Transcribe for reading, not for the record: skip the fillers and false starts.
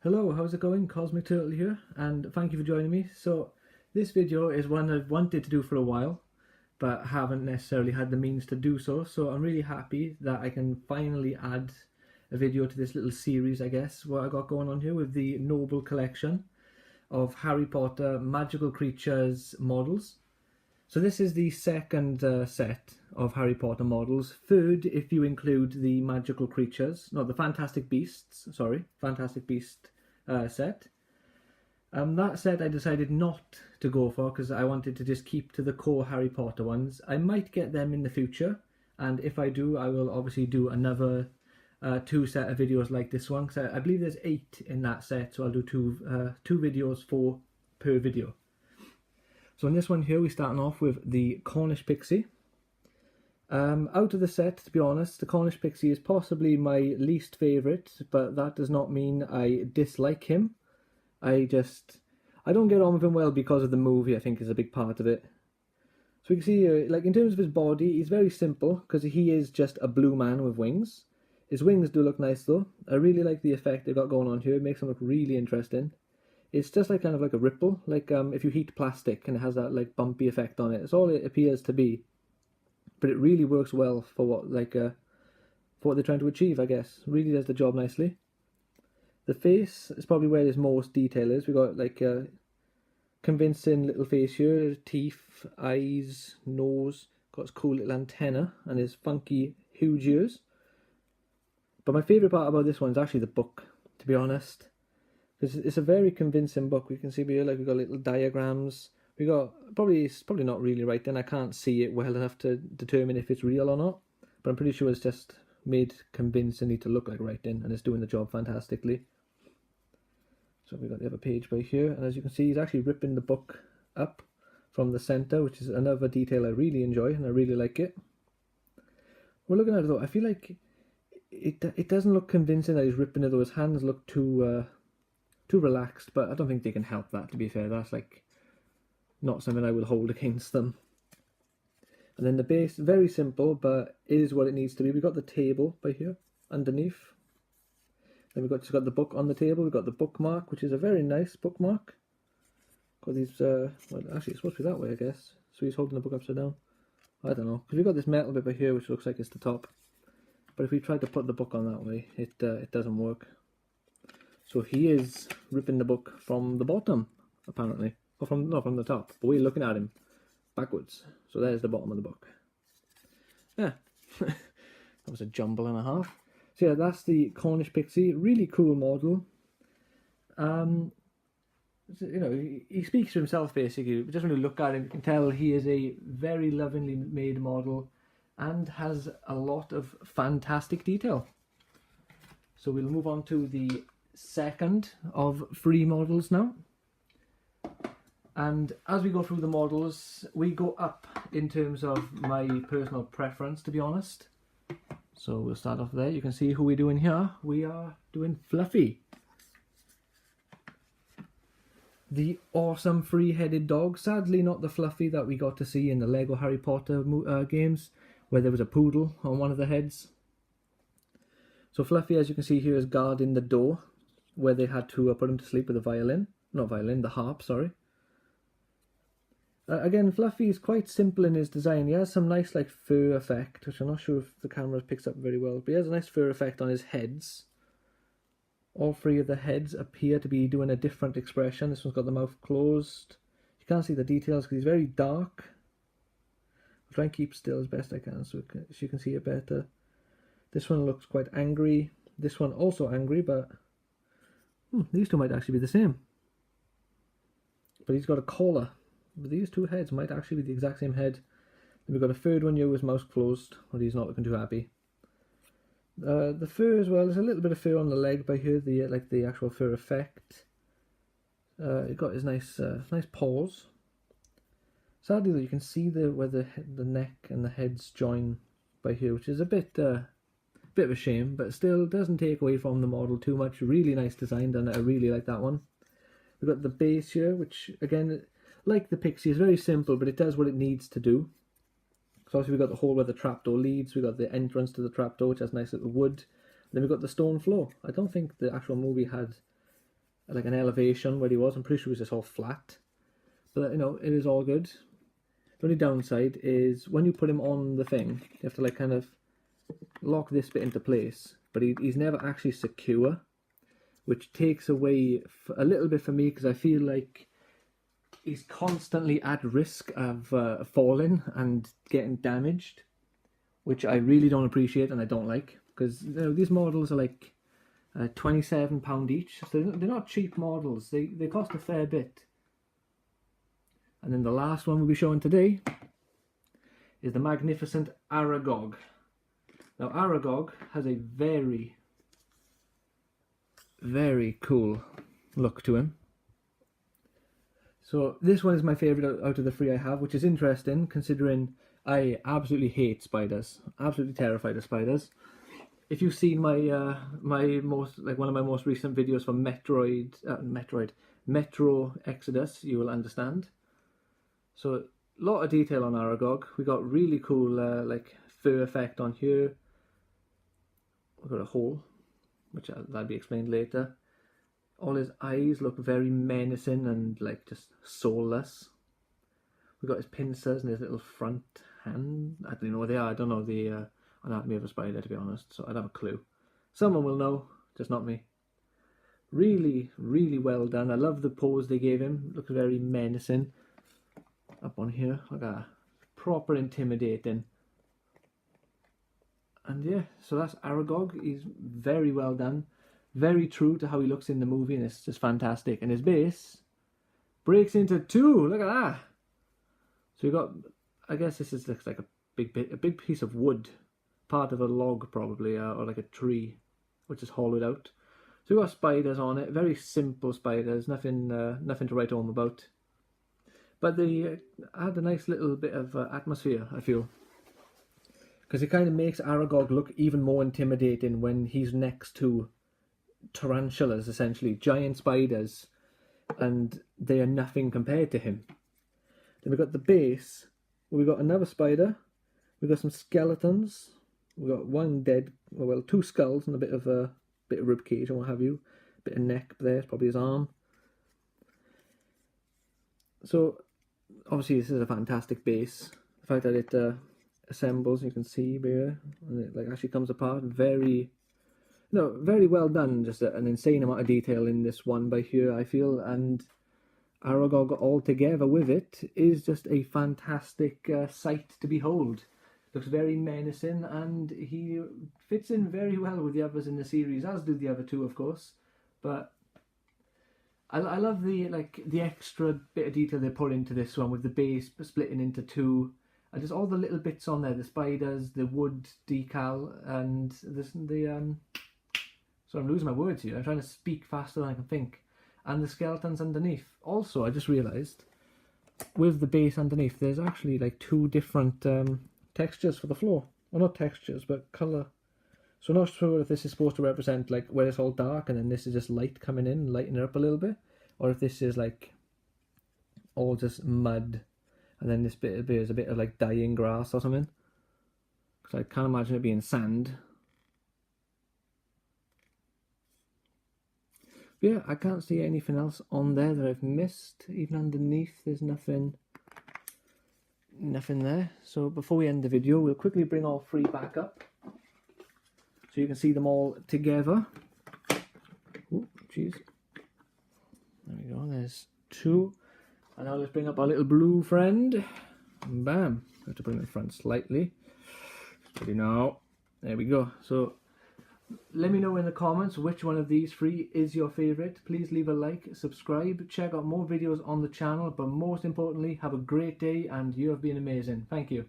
Hello, how's it going? Cosmic Turtle here, and thank you for joining me. So, this video is one I've wanted to do for a while, but haven't necessarily had the means to do so. So I'm really happy that I can finally add a video to this little series, I guess, what I got going on here with the Noble collection of Harry Potter magical creatures models. So this is the second set of Harry Potter models. Third, if you include the magical creatures, not the Fantastic Beasts, sorry, Fantastic Beast set. That set I decided not to go for because I wanted to just keep to the core Harry Potter ones. I might get them in the future, and if I do, I will obviously do another two set of videos like this one, because I believe there's 8 in that set, so I'll do two videos per video. So in this one here, we're starting off with the Cornish Pixie. Out of the set, to be honest, the Cornish Pixie is possibly my least favourite, but that does not mean I dislike him. I don't get on with him well because of the movie, I think, is a big part of it. So we can see here, like in terms of his body, he's very simple, because he is just a blue man with wings. His wings do look nice though. I really like the effect they've got going on here, it makes them look really interesting. It's just like kind of like a ripple, like if you heat plastic and it has that like bumpy effect on it. It's all it appears to be, but it really works well for what for what they're trying to achieve, I guess. Really does the job nicely. The face is probably where there's most detail is. We got like a convincing little face here, teeth, eyes, nose. Got his cool little antenna and his funky huge ears. But my favourite part about this one is actually the book, to be honest. It's a very convincing book. We can see here, like, we've got little diagrams. We got it's probably not really right then. I can't see it well enough to determine if it's real or not. But I'm pretty sure it's just made convincingly to look like writing, and it's doing the job fantastically. So we've got the other page by here, and as you can see, he's actually ripping the book up from the centre, which is another detail I really enjoy, and I really like it. We're looking at it though. I feel like it doesn't look convincing that he's ripping it though. His hands look too relaxed, but I don't think they can help that, to be fair. That's like not something I will hold against them. And then the base, very simple, but is what it needs to be. We've got the table by here underneath. Then we've just got the book on the table. We've got the bookmark, which is a very nice bookmark. Got these well, actually it's supposed to be that way, I guess. So he's holding the book upside down. I don't know, because we've got this metal bit by here which looks like it's the top, but if we try to put the book on that way, it doesn't work. So he is ripping the book from the bottom, apparently. Or from the top. But we're looking at him backwards. So there's the bottom of the book. Yeah. That was a jumble and a half. So yeah, that's the Cornish Pixie. Really cool model. You know, he speaks for himself basically. Just when you look at him, you can tell he is a very lovingly made model and has a lot of fantastic detail. So we'll move on to the second of 3 models now, and as we go through the models we go up in terms of my personal preference, to be honest. So we'll start off there. You can see who we're doing here. We are doing Fluffy, the awesome 3-headed dog. Sadly not the Fluffy that we got to see in the Lego Harry Potter games, where there was a poodle on one of the heads. So Fluffy, as you can see here, is guarding the door where they had to put him to sleep with the harp, sorry. Again, Fluffy is quite simple in his design. He has some nice like fur effect, which I'm not sure if the camera picks up very well, but he has a nice fur effect on his heads. All 3 of the heads appear to be doing a different expression. This one's got the mouth closed. You can't see the details because he's very dark. I'll try and keep still as best I can so you can see it better. This one looks quite angry. This one also angry, but these two might actually be the same. But he's got a collar. But these 2 heads might actually be the exact same head. Then we've got a third one here with his mouth closed, but he's not looking too happy. The fur as well, there's a little bit of fur on the leg by here, the actual fur effect. He's got his nice paws. Sadly though, you can see where the neck and the heads join by here, which is a bit of a shame, but still doesn't take away from the model too much. Really nice designed, and I really like that one. We've got the base here, which again, like the Pixie, is very simple, but it does what it needs to do. So obviously we've got the hole where the trapdoor leads, we've got the entrance to the trapdoor, which has nice little wood. Then we've got the stone floor. I don't think the actual movie had like an elevation where he was. I'm pretty sure it was just all flat. But, you know, it is all good. The only downside is when you put him on the thing, you have to like kind of lock this bit into place. But he's never actually secure, which takes away a little bit for me, because I feel like he's constantly at risk of falling and getting damaged, which I really don't appreciate and I don't like, because, you know, these models are like £27 each, so they're not cheap models. They cost a fair bit. And then the last one we'll be showing today is the magnificent Aragog. Now Aragog has a very, very cool look to him. So this one is my favourite out of the three I have, which is interesting considering I absolutely hate spiders. Absolutely terrified of spiders. If you've seen my one of my most recent videos for Metro Exodus, you will understand. So a lot of detail on Aragog. We got really cool like fur effect on here. We've got a hole, which that'll be explained later. All his eyes look very menacing and like just soulless. We've got his pincers and his little front hand. I don't know what they are. I don't know the anatomy of a spider, to be honest, so I'd have a clue. Someone will know, just not me. Really, really well done. I love the pose they gave him. Looks very menacing. Up on here, look at that. Proper intimidating. And yeah, so that's Aragog. He's very well done. Very true to how he looks in the movie, and it's just fantastic. And his base breaks into two. Look at that. So we got, I guess this looks like a big piece of wood, part of a log probably, or like a tree, which is hollowed out. So we got spiders on it. Very simple spiders. Nothing to write home about. But they add a nice little bit of atmosphere, I feel. Because it kind of makes Aragog look even more intimidating when he's next to tarantulas, essentially. Giant spiders. And they are nothing compared to him. Then we've got the base. We've got another spider. We've got some skeletons. We've got one dead, well, two skulls and a bit of rib cage and what have you. Bit of neck there, it's probably his arm. So obviously this is a fantastic base. The fact that it assembles, you can see here, and it like actually comes apart, very well done. Just an insane amount of detail in this one by here, I feel, and Aragog all together with it is just a fantastic sight to behold. Looks very menacing, and he fits in very well with the others in the series, as do the other two, of course. But I love the extra bit of detail they put into this one with the base splitting into two. And just all the little bits on there, the spiders, the wood decal, and so I'm losing my words here. I'm trying to speak faster than I can think. And the skeletons underneath. Also, I just realised, with the base underneath, there's actually like two different textures for the floor. Well, not textures, but colour. So I'm not sure if this is supposed to represent like where it's all dark and then this is just light coming in, lighting it up a little bit. Or if this is like all just mud and then this bit is a bit of like dying grass or something. Because I can't imagine it being sand. But yeah, I can't see anything else on there that I've missed. Even underneath, there's nothing there. So before we end the video, we'll quickly bring all three back up so you can see them all together. Oh, jeez. There we go, there's two. And now let's bring up our little blue friend. And bam. I have to bring it in front slightly. Steady now. There we go. So let me know in the comments which one of these three is your favourite. Please leave a like, subscribe, check out more videos on the channel, but most importantly, have a great day and you have been amazing. Thank you.